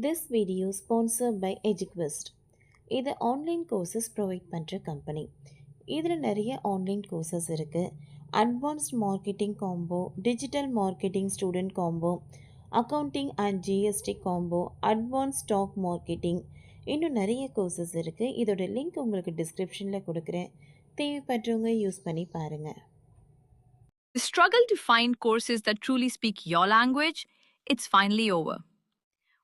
This video sponsored by EduQuest. இது online courses provide பண்ணுற company. இதில் நிறைய ஆன்லைன் கோர்சஸ் இருக்குது. Advanced marketing combo, digital marketing student combo, accounting and GST combo, advance stock marketing, இன்னும் நிறைய courses இருக்குது. இதோட லிங்க் உங்களுக்கு டிஸ்கிரிப்ஷனில் கொடுக்குறேன். தேவைப்படுறவங்க யூஸ் பண்ணி பாருங்கள். The struggle to find courses that truly speak your language, it's finally over.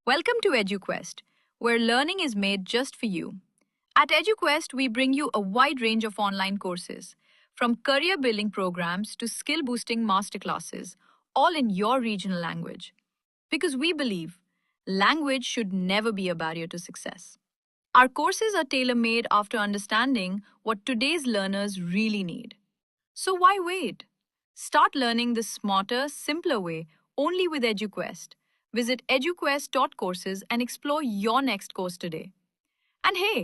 Welcome to EduQuest, where learning is made just for you. At EduQuest, we bring you a wide range of online courses, from career building programs to skill boosting masterclasses, all in your regional language. Because we believe language should never be a barrier to success. Our courses are tailor made after understanding what today's learners really need. So why wait? Start learning the smarter, simpler way only with EduQuest. Visit eduquest.courses and explore your next course today. And hey,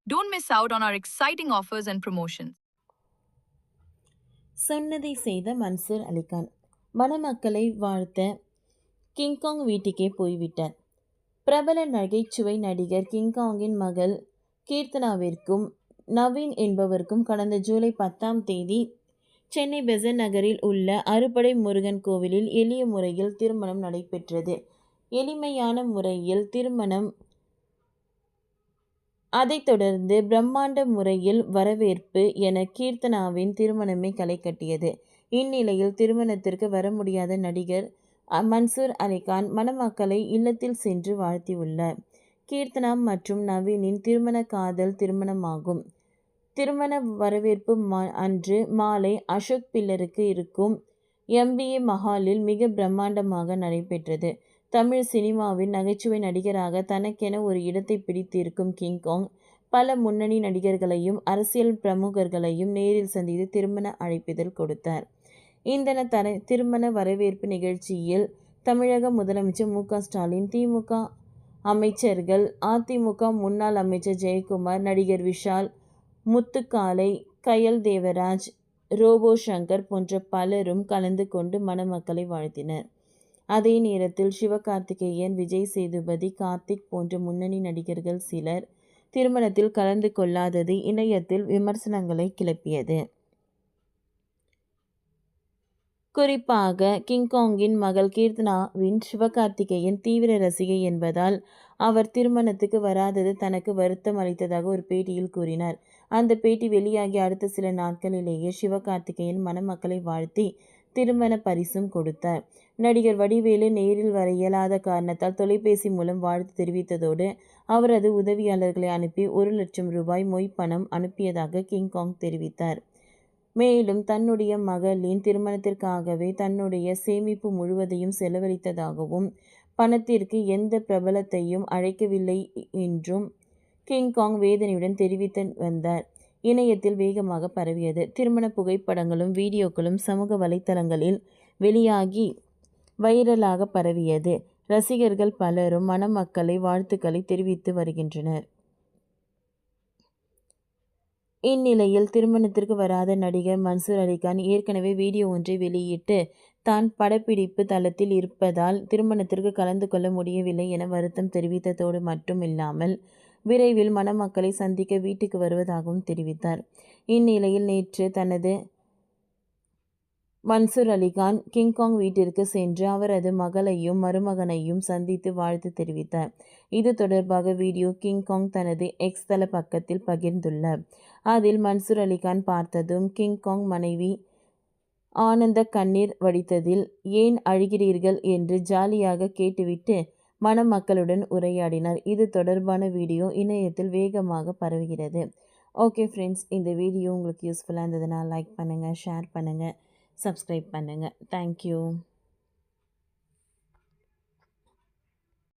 don't miss out on our exciting offers and promotions. சொன்னதை செய்த மன்சூர் அலிகான் மணமக்களை வாழ்த்த King Kong வீட்டுக்கே போய்விட்டார். பிரபல நகைச்சுவை நடிகர் கிங்காங்கின் மகள் கீர்த்தனாவிற்கும் நவீன் என்பவருக்கும் கடந்த ஜூலை 10ஆம் தேதி சென்னை பெசன்ட் நகரில் உள்ள அறுபடை முருகன் கோவிலில் எளிய முறையில் திருமணம் நடைபெற்றது. எளிமையான முறையில் திருமணம், அதைத் தொடர்ந்து பிரம்மாண்ட முறையில் வரவேற்பு என கீர்த்தனாவின் திருமணமே களை கட்டியது. இந்நிலையில் திருமணத்திற்கு வர முடியாத நடிகர் மன்சூர் அலிகான் மணமக்களை இல்லத்தில் சென்று வாழ்த்தியுள்ளார். கீர்த்தனா மற்றும் நவீனின் திருமண காதல் திருமணமாகும். திருமண வரவேற்பு அன்று மாலை அசோக் பில்லருக்கு இருக்கும் MBA மஹாலில் மிக பிரம்மாண்டமாக நடைபெற்றது. தமிழ் சினிமாவின் நகைச்சுவை நடிகராக தனக்கென ஒரு இடத்தை பிடித்திருக்கும் கிங்காங் பல முன்னணி நடிகர்களையும் அரசியல் பிரமுகர்களையும் நேரில் சந்தித்து திருமண அழைப்பிதழ் கொடுத்தார். இந்த திருமண வரவேற்பு நிகழ்ச்சியில் தமிழக முதலமைச்சர் மு.க. ஸ்டாலின், திமுக அமைச்சர்கள், அதிமுக முன்னாள் அமைச்சர் ஜெயக்குமார், நடிகர் விஷால், முத்துக்காலை, கயல் தேவராஜ், ரோபோ சங்கர் போன்ற பலரும் கலந்து கொண்டு மணமக்களை வாழ்த்தினர். அதே நேரத்தில் சிவகார்த்திகேயன், விஜய் சேதுபதி, கார்த்திக் போன்ற முன்னணி நடிகர்கள் சிலர் திருமணத்தில் கலந்து கொள்ளாதது இணையத்தில் விமர்சனங்களை கிளப்பியது. குறிப்பாக கிங்காங்கின் மகள் கீர்த்தனாவின் சிவகார்த்திகேயன் தீவிர ரசிகை என்பதால் அவர் திருமணத்துக்கு வராதது தனக்கு வருத்தம் அளித்ததாக ஒரு பேட்டியில் கூறினார். அந்த பேட்டி வெளியாகி அடுத்த சில நாட்களிலேயே சிவகார்த்திகேயன் மணமக்களை வாழ்த்தி திருமண பரிசும் கொடுத்தார். நடிகர் வடிவேலு நேரில் வர இயலாத காரணத்தால் தொலைபேசி மூலம் வாழ்த்து தெரிவித்ததோடு அவரது உதவியாளர்களை அனுப்பி 1 லட்சம் ரூபாய் மொய்ப்பணம் அனுப்பியதாக கிங்காங் தெரிவித்தார். மேலும் தன்னுடைய மகளின் திருமணத்திற்காகவே தன்னுடைய சேமிப்பு முழுவதையும் செலவழித்ததாகவும் பணத்திற்கு எந்த பிரபலத்தையும் அழைக்கவில்லை என்றும் கிங்காங் வேதனையுடன் தெரிவித்து வந்தார். இணையத்தில் வேகமாக பரவியது. திருமண புகைப்படங்களும் வீடியோக்களும் சமூக வலைத்தளங்களில் வெளியாகி வைரலாக பரவியது. ரசிகர்கள் பலரும் மணமக்களை வாழ்த்துக்களை தெரிவித்து வருகின்றனர். இந்நிலையில் திருமணத்திற்கு வராத நடிகர் மன்சூர் அலிகான் ஏற்கனவே வீடியோ ஒன்றை வெளியிட்டு தான் படப்பிடிப்பு தளத்தில் இருப்பதால் திருமணத்திற்கு கலந்து கொள்ள முடியவில்லை என வருத்தம் தெரிவித்ததோடு மட்டும் இல்லாமல் விரைவில் மணமக்களை சந்திக்க வீட்டுக்கு வருவதாகவும் தெரிவித்தார். இந்நிலையில் நேற்று தனது மன்சூர் அலிகான் கிங்காங் வீட்டிற்கு சென்று அவரது மகளையும் மருமகனையும் சந்தித்து வாழ்த்து தெரிவித்தார். இது தொடர்பாக வீடியோ கிங்காங் தனது எக்ஸ் தள பக்கத்தில் பகிர்ந்துள்ளார். அதில் மன்சூர் அலிகான் பார்த்ததும் கிங்காங் மனைவி ஆனந்த கண்ணீர் வடித்ததில் ஏன் அழுகிறீர்கள் என்று ஜாலியாக கேட்டுவிட்டு மணமக்களுடன் உரையாடினார். இது தொடர்பான வீடியோ இணையத்தில் வேகமாக பரவுகிறது. ஓகே ஃப்ரெண்ட்ஸ், இந்த வீடியோ உங்களுக்கு யூஸ்ஃபுல்லாக இருந்ததுன்னா லைக் பண்ணுங்கள், ஷேர் பண்ணுங்கள், சப்ஸ்கிரைப் பண்ணுங்கள். தேங்க்யூ.